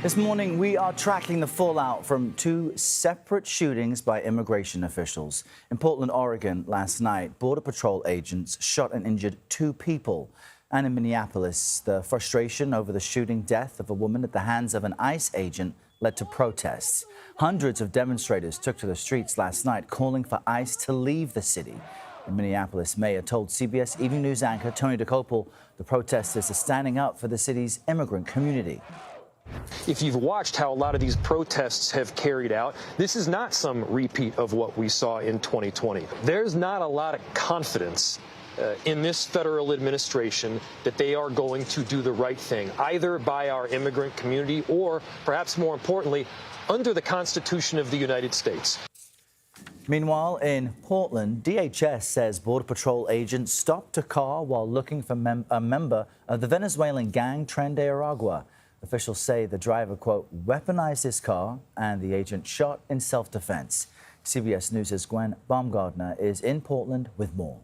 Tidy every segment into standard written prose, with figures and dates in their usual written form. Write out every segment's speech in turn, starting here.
This morning, we are tracking the fallout from two separate shootings by immigration officials. In Portland, Oregon, last night, Border Patrol agents shot and injured two people. And in Minneapolis, the frustration over the shooting death of a woman at the hands of an ICE agent led to protests. Hundreds of demonstrators took to the streets last night, calling for ICE to leave the city. The Minneapolis mayor told CBS Evening News anchor Tony DeCopel the protesters are standing up for the city's immigrant community. If you've watched how a lot of these protests have carried out, this is not some repeat of what we saw in 2020. There's not a lot of confidence in this federal administration that they are going to do the right thing, either by our immigrant community or, perhaps more importantly, under the Constitution of the United States. Meanwhile, in Portland, DHS says Border Patrol agents stopped a car while looking for a member of the Venezuelan gang Tren de Aragua. Officials say the driver, quote, weaponized his car and the agent shot in self-defense. CBS News' Gwen Baumgartner is in Portland with more.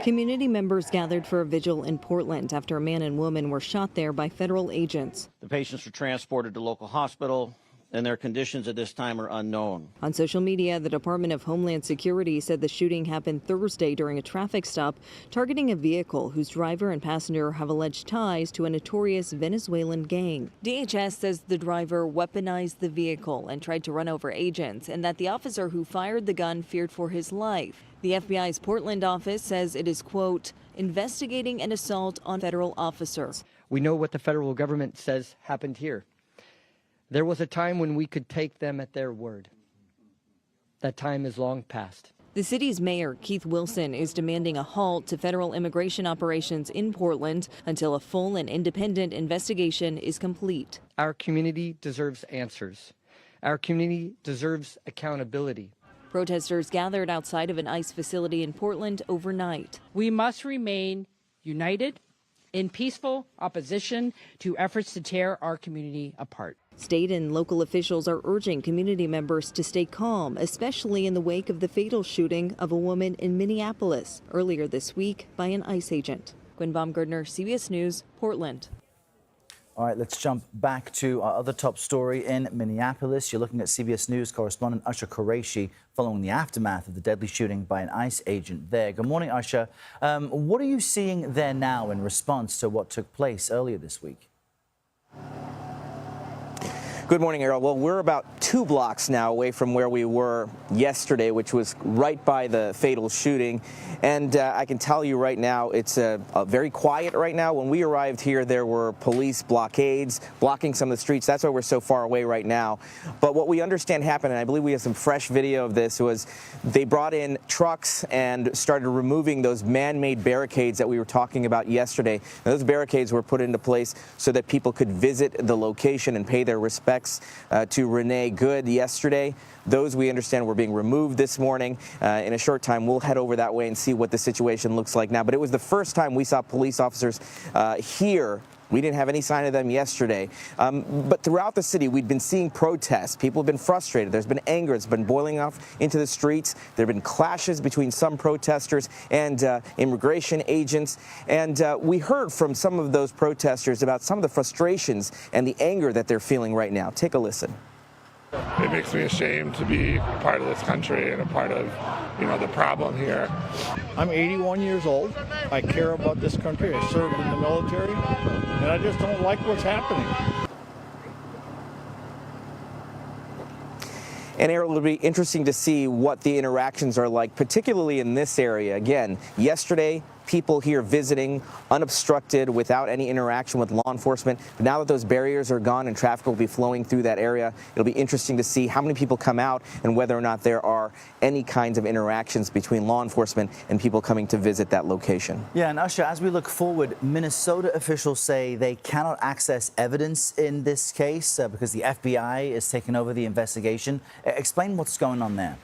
Community members gathered for a vigil in Portland after a man and woman were shot there by federal agents. The patients were transported to local hospital, and their conditions at this time are unknown. On social media, the Department of Homeland Security said the shooting happened Thursday during a traffic stop targeting a vehicle whose driver and passenger have alleged ties to a notorious Venezuelan gang. DHS says the driver weaponized the vehicle and tried to run over agents, and that the officer who fired the gun feared for his life. The FBI's Portland office says it is, quote, investigating an assault on federal officers. We know what the federal government says happened here. There was a time when we could take them at their word. That time is long past. The city's mayor, Keith Wilson, is demanding a halt to federal immigration operations in Portland until a full and independent investigation is complete. Our community deserves answers. Our community deserves accountability. Protesters gathered outside of an ICE facility in Portland overnight. We must remain united in peaceful opposition to efforts to tear our community apart. State and local officials are urging community members to stay calm, especially in the wake of the fatal shooting of a woman in Minneapolis earlier this week by an ICE agent. Gwen Baumgartner, CBS News, Portland. All right, let's jump back to our other top story in Minneapolis. You're looking at CBS News correspondent Usher Qureshi following the aftermath of the deadly shooting by an ICE agent there. Good morning, Usher. What are you seeing there now in response to what took place earlier this week? Good morning, Errol. Well, we're about 2 blocks now away from where we were yesterday, which was right by the fatal shooting. And I can tell you right now, it's very quiet right now. When we arrived here, there were police blockades blocking some of the streets. That's why we're so far away right now. But what we understand happened, and I believe we have some fresh video of this, was they brought in trucks and started removing those man-made barricades that we were talking about yesterday. Now, those barricades were put into place so that people could visit the location and pay their respects to Renee Good yesterday. Those, we understand, were being removed this morning. In a short time, we'll head over that way and see what the situation looks like now. But it was the first time we saw police officers here. We didn't have any sign of them yesterday. But throughout the city, we'd been seeing protests. People have been frustrated. There's been anger. It's been boiling off into the streets. There have been clashes between some protesters and immigration agents. And we heard from some of those protesters about some of the frustrations and the anger that they're feeling right now. Take a listen. It makes me ashamed to be part of this country and a part of, the problem here. I'm 81 years old. I care about this country. I served in the military, and I just don't like what's happening. And Errol, it'll be interesting to see what the interactions are like, particularly in this area. Again, yesterday, people here visiting unobstructed without any interaction with law enforcement. But now that those barriers are gone and traffic will be flowing through that area, it'll be interesting to see how many people come out and whether or not there are any kinds of interactions between law enforcement and people coming to visit that location. Yeah, and Usher, as we look forward, Minnesota officials say they cannot access evidence in this case because the FBI is taking over the investigation. Explain what's going on there.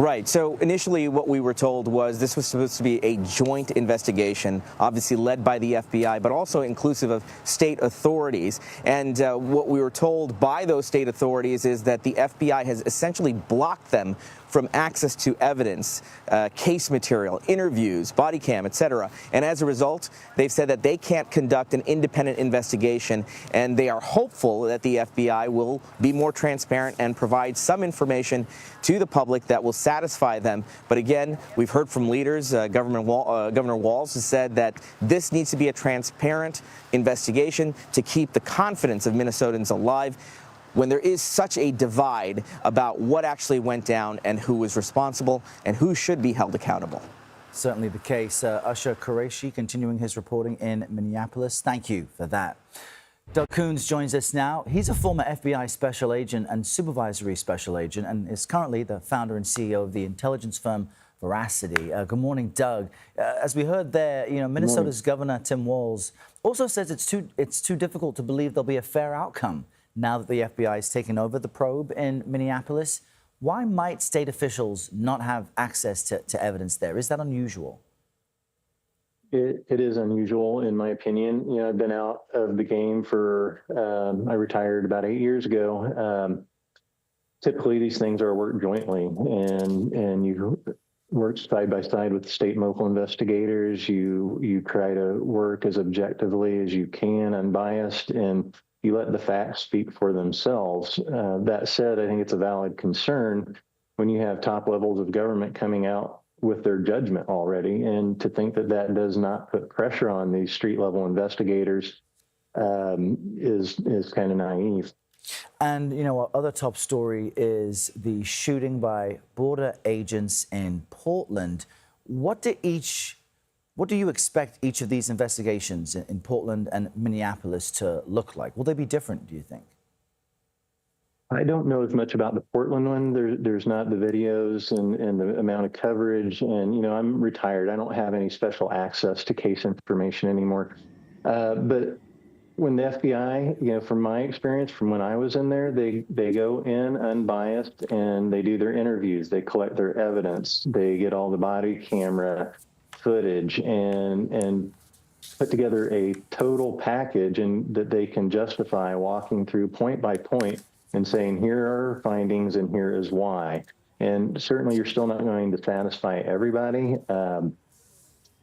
Right. So initially what we were told was this was supposed to be a joint investigation, obviously led by the FBI, but also inclusive of state authorities. And what we were told by those state authorities is that the FBI has essentially blocked them from access to evidence, case material, interviews, body cam, etc. And as a result, they've said that they can't conduct an independent investigation, and they are hopeful that the FBI will be more transparent and provide some information to the public that will satisfy them. But again, we've heard from leaders. Governor Walz has said that this needs to be a transparent investigation to keep the confidence of Minnesotans alive when there is such a divide about what actually went down and who was responsible and who should be held accountable. Certainly the case. Usher Qureshi continuing his reporting in Minneapolis. Thank you for that. Doug Coons joins us now. He's a former FBI special agent and supervisory special agent and is currently the founder and CEO of the intelligence firm Veracity. Good morning, Doug. As we heard there, Minnesota's Governor Tim Walz also says it's too difficult to believe there'll be a fair outcome now that the FBI has taken over the probe in Minneapolis. Why might state officials not have access to evidence there? Is that unusual? It is unusual, in my opinion. I've been out of the game for, I retired about 8 years ago. Typically, these things are worked jointly, and you work side by side with state and local investigators. You try to work as objectively as you can, unbiased, and you let the facts speak for themselves. That said, I think it's a valid concern when you have top levels of government coming out with their judgment already, and to think that that does not put pressure on these street level investigators is kind of naive. And, our other top story is the shooting by border agents in Portland. What do you expect each of these investigations in Portland and Minneapolis to look like? Will they be different, do you think? I don't know as much about the Portland one. There's not the videos and the amount of coverage. And, I'm retired. I don't have any special access to case information anymore. But when the FBI, from my experience, from when I was in there, they go in unbiased and they do their interviews. They collect their evidence. They get all the body camera footage and put together a total package and that they can justify walking through point by point and saying, here are our findings and here is why. And certainly you're still not going to satisfy everybody,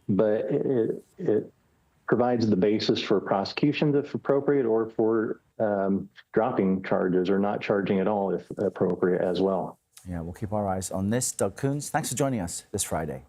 but it provides the basis for prosecutions if appropriate, or for dropping charges or not charging at all if appropriate as well. Yeah, we'll keep our eyes on this. Doug Coons, thanks for joining us this Friday.